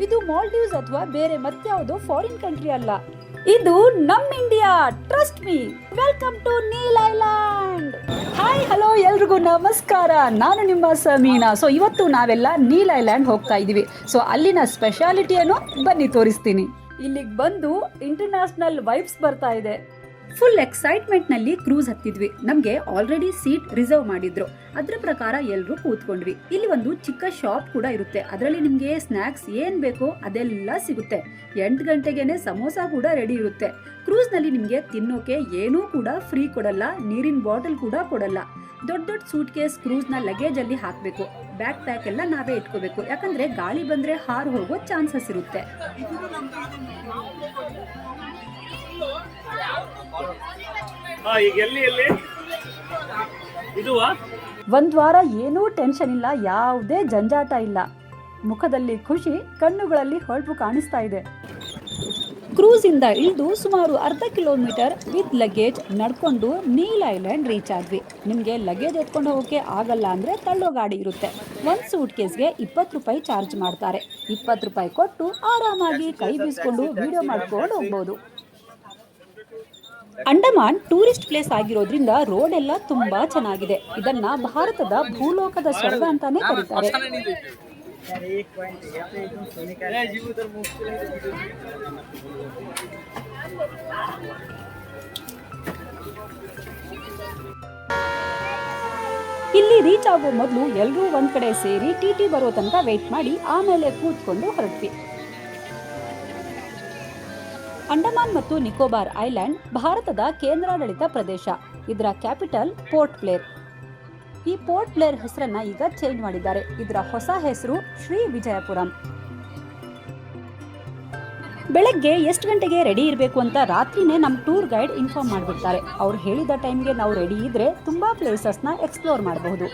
ಇದು ಮಾಲ್ಡೀವ್ಸ್ ಅಥವಾ ಬೇರೆ ಮತ್ಯಾವುದೋ ಫಾರಿನ್ ಕಂಟ್ರಿ ಅಲ್ಲ, ಇದು ನಮ್ India. Trust me. Welcome to Neil Island. Hi hello ಎಲ್ರಿಗೂ ನಮಸ್ಕಾರ. ನಾನು ನಿಮ್ಮ ಸಮೀನಾ. ಸೊ ಇವತ್ತು ನಾವೆಲ್ಲ ನೀಲ್ ಐಲ್ಯಾಂಡ್ ಹೋಗ್ತಾ ಇದೀವಿ. ಸೊ ಅಲ್ಲಿನ ಸ್ಪೆಷಾಲಿಟಿಯನ್ನು ಬನ್ನಿ ತೋರಿಸ್ತೀನಿ. ಇಲ್ಲಿಗೆ ಬಂದು ಇಂಟರ್ನ್ಯಾಷನಲ್ ವೈಬ್ಸ್ ಬರ್ತಾ ಇದೆ. ಫುಲ್ ಎಕ್ಸೈಟ್ಮೆಂಟ್ ನಲ್ಲಿ ಕ್ರೂಸ್ ಹತ್ತಿದ್ವಿ. ನಮ್ಗೆ ಆಲ್ರೆಡಿ ಸೀಟ್ ರಿಸರ್ವ್ ಮಾಡಿದ್ರು. ಅದ್ರ ಪ್ರಕಾರ ಎಲ್ಲರೂ ಕೂತ್ಕೊಂಡ್ವಿ. ಇಲ್ಲಿ ಒಂದು ಚಿಕ್ಕ ಶಾಪ್ ಕೂಡ ಇರುತ್ತೆ. ಅದರಲ್ಲಿ ನಿಮ್ಗೆ ಸ್ನಾಕ್ಸ್ ಏನ್ ಬೇಕೋ ಅದೆಲ್ಲ ಸಿಗುತ್ತೆ. 8 ಗಂಟೆಗೆನೆ ಸಮೋಸ ಕೂಡ ರೆಡಿ ಇರುತ್ತೆ. ಕ್ರೂಸ್ ನಲ್ಲಿ ನಿಮ್ಗೆ ತಿನ್ನೋಕೆ ಏನೂ ಕೂಡ ಫ್ರೀ ಕೊಡಲ್ಲ, ನೀರಿನ ಬಾಟಲ್ ಕೂಡ ಕೊಡಲ್ಲ. ದೊಡ್ಡ ದೊಡ್ಡ ಸೂಟ್ ಕೇಸ್ ಕ್ರೂಸ್ ನ ಲಗೇಜ್ ಅಲ್ಲಿ ಹಾಕ್ಬೇಕು. ಬ್ಯಾಕ್ ಪ್ಯಾಕ್ ಎಲ್ಲ ನಾವೇ ಇಟ್ಕೋಬೇಕು, ಯಾಕಂದ್ರೆ ಗಾಳಿ ಬಂದ್ರೆ ಹಾರು ಹೋಗೋ ಚಾನ್ಸಸ್ ಇರುತ್ತೆ. ಒಂದ್ ವಾರ ಏನೂ ಟೆನ್ಷನ್ ಇಲ್ಲ, ಯಾವುದೇ ಜಂಜಾಟ ಇಲ್ಲ. ಮುಖದಲ್ಲಿ ಖುಷಿ, ಕಣ್ಣುಗಳಲ್ಲಿ ಹೊಳಪು ಕಾಣಿಸ್ತಾ ಇದೆ. ಕ್ರೂಸ್ ಇಂದ ಇಳಿದು ಸುಮಾರು ಅರ್ಧ ಕಿಲೋಮೀಟರ್ ವಿತ್ ಲಗೇಜ್ ನಡ್ಕೊಂಡು ನೀಲ್ ಐಲ್ಯಾಂಡ್ ರೀಚ್ ಆದ್ವಿ. ನಿಮ್ಗೆ ಲಗೇಜ್ ಎತ್ಕೊಂಡು ಹೋಗೋಕೆ ಆಗಲ್ಲ ಅಂದ್ರೆ ತಳ್ಳೋ ಗಾಡಿ ಇರುತ್ತೆ. ಒಂದ್ ಸೂಟ್ ಕೇಸ್ಗೆ 20 ರೂಪಾಯಿ ಚಾರ್ಜ್ ಮಾಡ್ತಾರೆ. 20 ರೂಪಾಯಿ ಕೊಟ್ಟು ಆರಾಮಾಗಿ ಕೈ ಬೀಸ್ಕೊಂಡು ವಿಡಿಯೋ ಮಾಡ್ಕೊಂಡು ಹೋಗ್ಬೋದು. ಅಂಡಮಾನ್ ಟೂರಿಸ್ಟ್ ಪ್ಲೇಸ್ ಆಗಿರೋದ್ರಿಂದ ರೋಡ್ ಎಲ್ಲ ತುಂಬಾ ಚೆನ್ನಾಗಿದೆ. ಇದನ್ನ ಭಾರತದ ಭೂಲೋಕದ ಸ್ವರ್ಗ ಅಂತಾನೆ ಕರೀತಾರೆ. ಇಲ್ಲಿ ರೀಚ್ ಆಗೋ ಮೊದಲು ಎಲ್ಲರೂ ಒಂದ್ ಕಡೆ ಸೇರಿ ಟಿಟಿ ಬರೋ ತನಕ ವೇಟ್ ಮಾಡಿ ಆಮೇಲೆ ಕೂತ್ಕೊಂಡು ಹೊರಟ್ವಿ. ಅಂಡಮಾನ್ ಮತ್ತು ನಿಕೋಬಾರ್ ಐಲ್ಯಾಂಡ್ ಭಾರತದ ಕೇಂದ್ರಾಡಳಿತ ಪ್ರದೇಶ. ಇದರ ಕ್ಯಾಪಿಟಲ್ ಪೋರ್ಟ್ ಬ್ಲೇರ್. ಈ ಪೋರ್ಟ್ ಬ್ಲೇರ್ ಹೆಸರನ್ನ ಈಗ ಚೇಂಜ್ ಮಾಡಿದ್ದಾರೆ. ಇದರ ಹೊಸ ಹೆಸರು ಶ್ರೀ ವಿಜಯಪುರಂ. ಬೆಳಗ್ಗೆ ಎಷ್ಟು ಗಂಟೆಗೆ ರೆಡಿ ಇರಬೇಕು ಅಂತ ರಾತ್ರಿನೇ ನಮ್ಮ ಟೂರ್ ಗೈಡ್ ಇನ್ಫಾರ್ಮ್ ಮಾಡಿಬಿಡ್ತಾರೆ. ಅವ್ರು ಹೇಳಿದ ಟೈಮ್ಗೆ ನಾವು ರೆಡಿ ಇದ್ರೆ ತುಂಬಾ ಪ್ಲೇಸಸ್ನ ಎಕ್ಸ್ಪ್ಲೋರ್ ಮಾಡಬಹುದು.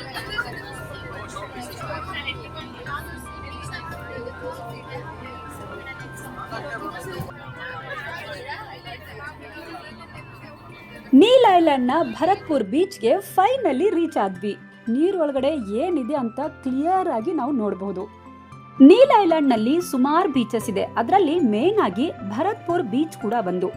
ನೀಲ್ ಐಲ್ಯಾಂಡ್ ನ ಭರತ್ಪುರ್ ಬೀಚ್ಗೆ ಫೈನಲಿ ರೀಚ್ ಆದ್ವಿ. ನೀರೊಳಗಡೆ ಏನಿದೆ ಅಂತ ಕ್ಲಿಯರ್ ಆಗಿ ನಾವು ನೋಡಬಹುದು. ನೀಲ್ ಐಲ್ಯಾಂಡ್ ನಲ್ಲಿ ಸುಮಾರು ಬೀಚಸ್ ಇದೆ. ಅದರಲ್ಲಿ ಮೇನ್ ಆಗಿ ಭರತ್ಪುರ್ ಬೀಚ್ ಕೂಡ ಒಂದು.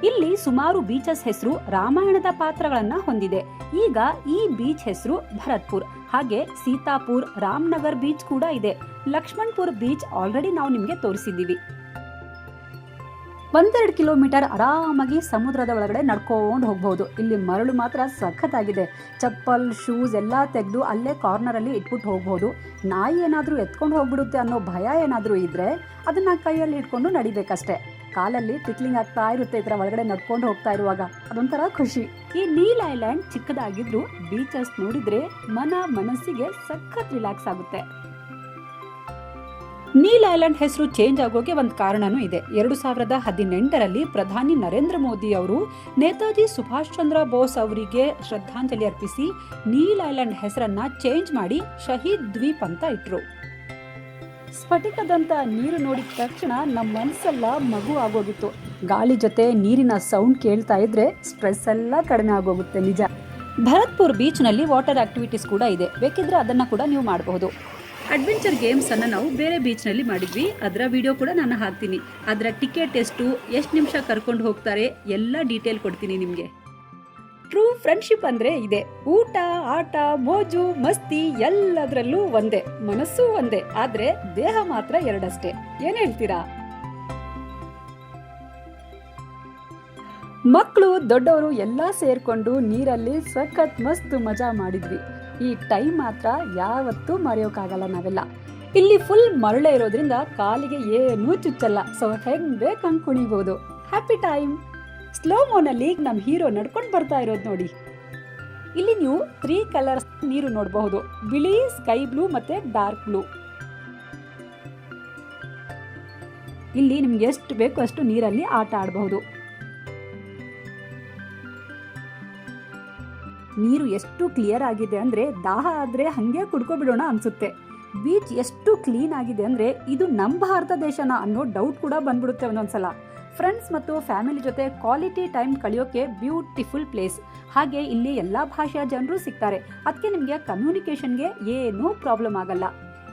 ಇಲ್ಲಿ ಸುಮಾರು ಬೀಚಸ್ ಹೆಸರು ರಾಮಾಯಣದ ಪಾತ್ರಗಳನ್ನ ಹೊಂದಿದೆ. ಈಗ ಈ ಬೀಚ್ ಹೆಸರು ಭರತ್ಪುರ್. ಹಾಗೆ ಸೀತಾಪುರ್, ರಾಮನಗರ್ ಬೀಚ್ ಕೂಡ ಇದೆ. ಲಕ್ಷ್ಮಣ್ಪುರ್ ಬೀಚ್ ಆಲ್ರೆಡಿ ನಾವು ನಿಮ್ಗೆ ತೋರಿಸಿದ್ದೀವಿ. 1-2 ಕಿಲೋಮೀಟರ್ ಆರಾಮಾಗಿ ಸಮುದ್ರದ ಒಳಗಡೆ ನಡ್ಕೊಂಡು ಹೋಗ್ಬಹುದು. ಇಲ್ಲಿ ಮರಳು ಮಾತ್ರ ಸಖತ್ತಾಗಿದೆ. ಚಪ್ಪಲ್, ಶೂಸ್ ಎಲ್ಲ ತೆಗೆದು ಅಲ್ಲೇ ಕಾರ್ನರ್ ಅಲ್ಲಿ ಇಟ್ಬಿಟ್ಟು ಹೋಗ್ಬಹುದು. ನಾಯಿ ಏನಾದ್ರೂ ಎತ್ಕೊಂಡು ಹೋಗ್ಬಿಡುತ್ತೆ ಅನ್ನೋ ಭಯ ಏನಾದ್ರೂ ಇದ್ರೆ ಅದನ್ನ ಕೈಯಲ್ಲಿ ಇಟ್ಕೊಂಡು ನಡಿಬೇಕಷ್ಟೇ. ಕಾಲಲ್ಲಿ ಟಿಕ್ಲಿಂಗ್ ಆಗ್ತಾ ಇರುತ್ತೆ ಇದರ ಒಳಗಡೆ ನಡ್ಕೊಂಡು ಹೋಗ್ತಾ ಇರುವಾಗ. ಅದೊಂಥರ ಖುಷಿ. ಈ ನೀಲ್ ಐಲ್ಯಾಂಡ್ ಚಿಕ್ಕದಾಗಿದ್ರು ಬೀಚಸ್ ನೋಡಿದ್ರೆ ಮನಸ್ಸಿಗೆ ಸಖತ್ ರಿಲ್ಯಾಕ್ಸ್ ಆಗುತ್ತೆ. ನೀಲ್ ಐಲ್ಯಾಂಡ್ ಹೆಸರು ಚೇಂಜ್ ಆಗೋಕೆ ಒಂದು ಕಾರಣನೂ ಇದೆ. 2018ರಲ್ಲಿ ಪ್ರಧಾನಿ ನರೇಂದ್ರ ಮೋದಿ ಅವರು ನೇತಾಜಿ ಸುಭಾಷ್ ಚಂದ್ರ ಬೋಸ್ ಅವರಿಗೆ ಶ್ರದ್ಧಾಂಜಲಿ ಅರ್ಪಿಸಿ ನೀಲ್ ಐಲ್ಯಾಂಡ್ ಹೆಸರನ್ನ ಚೇಂಜ್ ಮಾಡಿ ಶಹೀದ್ ದ್ವೀಪ್ ಅಂತ ಇಟ್ರು. ಸ್ಫಟಿಕದಂತ ನೀರು ನೋಡಿದ ತಕ್ಷಣ ನಮ್ಮ ಮನಸ್ಸೆಲ್ಲ ಮಗು ಆಗೋಗಿತ್ತು. ಗಾಳಿ ಜೊತೆ ನೀರಿನ ಸೌಂಡ್ ಕೇಳ್ತಾ ಇದ್ರೆ ಸ್ಟ್ರೆಸ್ ಎಲ್ಲ ಕಡಿಮೆ ಆಗೋಗುತ್ತೆ ನಿಜ. ಭರತ್ಪುರ್ ಬೀಚ್ ನಲ್ಲಿ ವಾಟರ್ ಆಕ್ಟಿವಿಟೀಸ್ ಕೂಡ ಇದೆ. ಬೇಕಿದ್ರೆ ಅದನ್ನ ಕೂಡ ನೀವು ಮಾಡಬಹುದು. ಅಡ್ವೆಂಚರ್ ಗೇಮ್ಸ್ ಅನ್ನ ನಾವು ಬೇರೆ ಬೀಚ್ ನಲ್ಲಿ ಮಾಡಿದ್ವಿ. ಅದರ ವಿಡಿಯೋ ಕೂಡ ನಾನು ಹಾಕ್ತೀನಿ. ಅದರ ಟಿಕೆಟ್ ಎಷ್ಟು ನಿಮಿಷ ಕರ್ಕೊಂಡು ಹೋಗ್ತಾರೆ ಎಲ್ಲ ಡೀಟೇಲ್ ಕೊಡ್ತೀನಿ ನಿಮ್ಗೆ. ಟ್ರೂ ಫ್ರೆಂಡ್ಶಿಪ್ ಅಂದ್ರೆ ಇದೆ. ಊಟ, ಆಟ, ಮೋಜು, ಮಸ್ತಿ ಎಲ್ಲದರಲ್ಲೂ ಒಂದೇ. ಮನಸ್ಸು ಒಂದೇ, ಆದ್ರೆ ದೇಹ ಮಾತ್ರ ಎರಡಷ್ಟೇ. ಏನ್ ಹೇಳ್ತೀರಾ? ಮಕ್ಕಳು, ದೊಡ್ಡವರು ಎಲ್ಲ ಸೇರ್ಕೊಂಡು ನೀರಲ್ಲಿ ಸಖತ್ ಮಸ್ತ್ ಮಜಾ ಮಾಡಿದ್ವಿ. ಈ ಟೈಮ್ ಮಾತ್ರ ಯಾವತ್ತೂ ಮರೆಯೋಕ್ಕಾಗಲ್ಲ ನಾವೆಲ್ಲ. ಇಲ್ಲಿ ಫುಲ್ ಮರಳೆ ಇರೋದ್ರಿಂದ ಕಾಲಿಗೆ ಏನೂ ಚುಚ್ಚಲ್ಲ. ಸೊ ಹೆಂಗ್ ಬೇಕಂಗ್ ಕುಣಿಬಹುದು. Happy time. ಸ್ಲೋ ಮೋನಲ್ಲಿ ನಮ್ ಹೀರೋ ನಡ್ಕೊಂಡು ಬರ್ತಾ ಇರೋದು ನೋಡಿ. ಇಲ್ಲಿ ನೀವು 3 ಕಲರ್ಸ್ ನೀರು ನೋಡಬಹುದು. ಬಿಳಿ, ಸ್ಕೈ ಬ್ಲೂ ಮತ್ತೆ ಡಾರ್ಕ್ ಬ್ಲೂ. ಇಲ್ಲಿ ನಿಮ್ಗೆ ಎಷ್ಟು ಬೇಕು ಅಷ್ಟು ನೀರಲ್ಲಿ ಆಟ ಆಡಬಹುದು. ನೀರು ಎಷ್ಟು ಕ್ಲಿಯರ್ ಆಗಿದೆ ಅಂದ್ರೆ ದಾಹ ಆದ್ರೆ ಹಂಗೆ ಕುಡ್ಕೊಬಿಡೋಣ ಅನ್ಸುತ್ತೆ. ಬೀಚ್ ಎಷ್ಟು ಕ್ಲೀನ್ ಆಗಿದೆ ಅಂದ್ರೆ ಇದು ನಮ್ಮ ಭಾರತ ದೇಶನ ಅನ್ನೋ ಡೌಟ್ ಕೂಡ ಬಂದ್ಬಿಡುತ್ತೆ ಒಂದೊಂದ್ಸಲ. ಫ್ರೆಂಡ್ಸ್ ಮತ್ತು ಫ್ಯಾಮಿಲಿ ಜೊತೆ ಕ್ವಾಲಿಟಿ ಟೈಮ್ ಕಳೆಯೋಕೆ ಬ್ಯೂಟಿಫುಲ್ ಪ್ಲೇಸ್. ಹಾಗೆ ಇಲ್ಲಿ ಎಲ್ಲ ಭಾಷೆಯ ಜನರು ಸಿಗ್ತಾರೆ. ಅದಕ್ಕೆ ನಿಮಗೆ ಕಮ್ಯುನಿಕೇಷನ್ಗೆ ಏನೂ ಪ್ರಾಬ್ಲಮ್ ಆಗಲ್ಲ.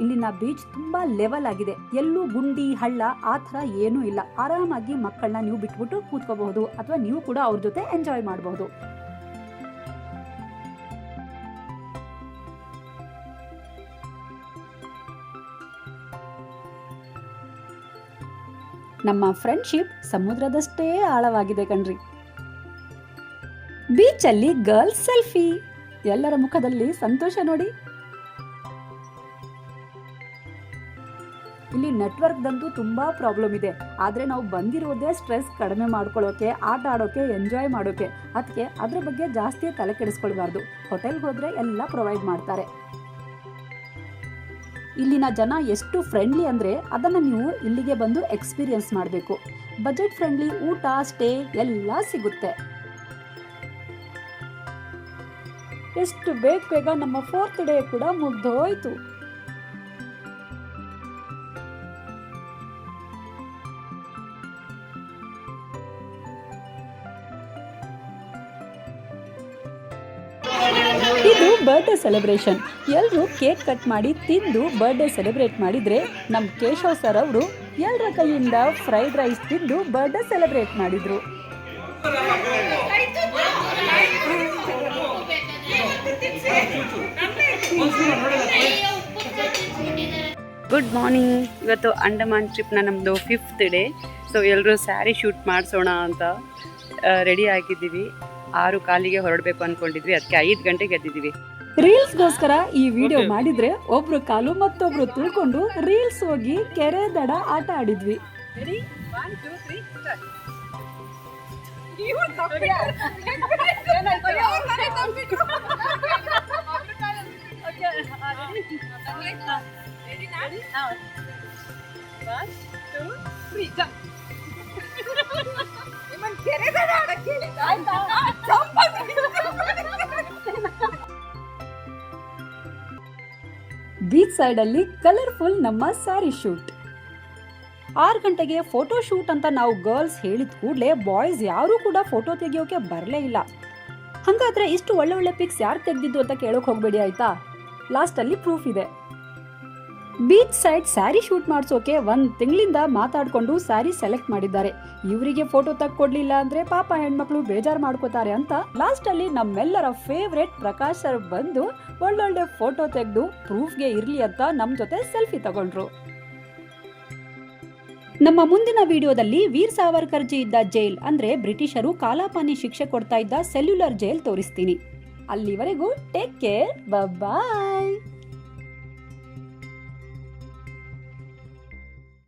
ಇಲ್ಲಿನ ಬೀಚ್ ತುಂಬಾ ಲೆವೆಲ್ ಆಗಿದೆ, ಎಲ್ಲೂ ಗುಂಡಿ ಹಳ್ಳ ಆ ಥರ ಏನೂ ಇಲ್ಲ. ಆರಾಮಾಗಿ ಮಕ್ಕಳನ್ನ ನೀವು ಬಿಟ್ಬಿಟ್ಟು ಕೂತ್ಕೋಬಹುದು ಅಥವಾ ನೀವು ಕೂಡ ಅವ್ರ ಜೊತೆ ಎಂಜಾಯ್ ಮಾಡಬಹುದು. ನಮ್ಮ ಫ್ರೆಂಡ್ಶಿಪ್ ಸಮುದ್ರದಷ್ಟೇ ಆಳವಾಗಿದೆ ಕಣ್ರಿ. ಬೀಚಲ್ಲಿ ಗರ್ಲ್ಸ್ ಸೆಲ್ಫಿ, ಎಲ್ಲರ ಮುಖದಲ್ಲಿ ಸಂತೋಷ ನೋಡಿ. ಇಲ್ಲಿ ನೆಟ್ವರ್ಕ್ದಂತೂ ತುಂಬಾ ಪ್ರಾಬ್ಲಮ್ ಇದೆ, ಆದ್ರೆ ನಾವು ಬಂದಿರೋದೇ ಸ್ಟ್ರೆಸ್ ಕಡಿಮೆ ಮಾಡ್ಕೊಳ್ಳೋಕೆ, ಆಟ ಆಡೋಕೆ, ಎಂಜಾಯ್ ಮಾಡೋಕೆ. ಅದಕ್ಕೆ ಅದ್ರ ಬಗ್ಗೆ ಜಾಸ್ತಿ ತಲೆ ಕೆಡಿಸ್ಕೊಳ್ಬಾರ್ದು. ಹೋಟೆಲ್ಗೆ ಹೋದ್ರೆ ಎಲ್ಲ ಪ್ರೊವೈಡ್ ಮಾಡ್ತಾರೆ. ಇಲ್ಲಿನ ಜನ ಎಷ್ಟು ಫ್ರೆಂಡ್ಲಿ ಅಂದರೆ ಅದನ್ನು ನೀವು ಇಲ್ಲಿಗೆ ಬಂದು ಎಕ್ಸ್ಪೀರಿಯನ್ಸ್ ಮಾಡಬೇಕು. ಬಜೆಟ್ ಫ್ರೆಂಡ್ಲಿ ಊಟ, ಸ್ಟೇ ಎಲ್ಲ ಸಿಗುತ್ತೆ. ಎಷ್ಟು ಬೇಗ ನಮ್ಮ 4th ಡೇ ಕೂಡ ಮುಗ್ದೋಯ್ತು. ಇದು ಬರ್ಡೇ ಸೆಲೆಬ್ರೇಷನ್. ಎಲ್ಲರೂ ಕೇಕ್ ಕಟ್ ಮಾಡಿ ತಿಂದು ಬರ್ಡೇ ಸೆಲೆಬ್ರೇಟ್ ಮಾಡಿದ್ರೆ, ನಮ್ಮ ಕೇಶವ್ ಸರ್ ಅವರು ಎಲ್ಲರ ಕೈಯಿಂದ ಫ್ರೈಡ್ ರೈಸ್ ತಿಂದು ಬರ್ಡೇ ಸೆಲೆಬ್ರೇಟ್ ಮಾಡಿದ್ರು. Good morning. ಇವತ್ತು ಅಂಡಮಾನ್ ಟ್ರಿಪ್ನ ನಮ್ಮದು 5th ಡೇ. ಸೊ ಎಲ್ಲರೂ ಸ್ಯಾರಿ ಶೂಟ್ ಮಾಡಿಸೋಣ ಅಂತ ರೆಡಿ ಆಗಿದ್ದೀವಿ. 6:15ಗೆ ಹೊರಡಬೇಕು ಅಂದ್ಕೊಂಡಿದ್ವಿ, ಅದಕ್ಕೆ 5 ಗಂಟೆಗೆ ಎದ್ದಿದ್ದೀವಿ. ರೀಲ್ಸ್ಗೋಸ್ಕರ ಈ ವಿಡಿಯೋ ಮಾಡಿದ್ರೆ ಒಬ್ರು ಕಾಲು ಮತ್ತೊಬ್ರು ತುಳ್ಕೊಂಡು ರೀಲ್ಸ್ ಹೋಗಿ ಕೆರೆ ದಡ ಆಟ ಆಡಿದ್ವಿ. ಬೀಚ್ ಸೈಡ್ ಅಲ್ಲಿ ಕಲರ್ಫುಲ್ ನಮ್ಮ ಸ್ಯಾರಿ ಶೂಟ್. 6 ಗಂಟೆಗೆ ಫೋಟೋ ಶೂಟ್ ಅಂತ ನಾವು ಗರ್ಲ್ಸ್ ಹೇಳಿದ ಕೂಡಲೇ ಬಾಯ್ಸ್ ಯಾರು ಕೂಡ ಫೋಟೋ ತೆಗಿಯೋಕೆ ಬರಲೇ ಇಲ್ಲ. ಹಾಗಾದ್ರೆ ಇಷ್ಟು ಒಳ್ಳೆ ಪಿಕ್ಸ್ ಯಾರು ತೆಗೆದಿದ್ದು ಅಂತ ಕೇಳೋಕೆ ಹೋಗಬೇಡಿ ಆಯ್ತಾ, ಲಾಸ್ಟ್ ಅಲ್ಲಿ ಪ್ರೂಫ್ ಇದೆ. ಬೀಚ್ ಸೈಡ್ ಸ್ಯಾರಿ ಶೂಟ್ ಮಾಡಿಸೋಕೆ 1 ತಿಂಗಳಿಂದ ಮಾತಾಡ್ಕೊಂಡು ಸ್ಯಾರಿ ಸೆಲೆಕ್ಟ್ ಮಾಡಿದ್ದಾರೆ. ಇವರಿಗೆ ಫೋಟೋ ತಕ್ಕೊಡ್ಲಿಲ್ಲ ಅಂದ್ರೆ ಪಾಪ ಹೆಣ್ಮಕ್ಳು ಬೇಜಾರು ಮಾಡ್ಕೋತಾರೆ ಅಂತ ಲಾಸ್ಟ್ ಅಲ್ಲಿ ನಮ್ಮೆಲ್ಲರ ಫೇವ್ರೆಟ್ ಪ್ರಕಾಶ್ ಸರ್ ಬಂದು ಒಳ್ಳೊಳ್ಳೆ ಫೋಟೋ ತೆಗೆದು ಪ್ರೂಫ್ಗೆ ಇರ್ಲಿ ಅಂತ ನಮ್ ಜೊತೆ ಸೆಲ್ಫಿ ತಗೊಂಡ್ರು. ನಮ್ಮ ಮುಂದಿನ ವಿಡಿಯೋದಲ್ಲಿ ವೀರ್ ಸಾವರ್ಕರ್ ಜಿ ಇದ್ದ ಜೈಲ್ ಅಂದ್ರೆ ಬ್ರಿಟಿಷರು ಕಾಲಾಪಾನಿ ಶಿಕ್ಷೆ ಕೊಡ್ತಾ ಇದ್ದ ಸೆಲ್ಯುಲರ್ ಜೈಲ್ ತೋರಿಸ್ತೀನಿ. ಅಲ್ಲಿವರೆಗೂ ಟೇಕ್ ಕೇರ್, ಬಾಯ್.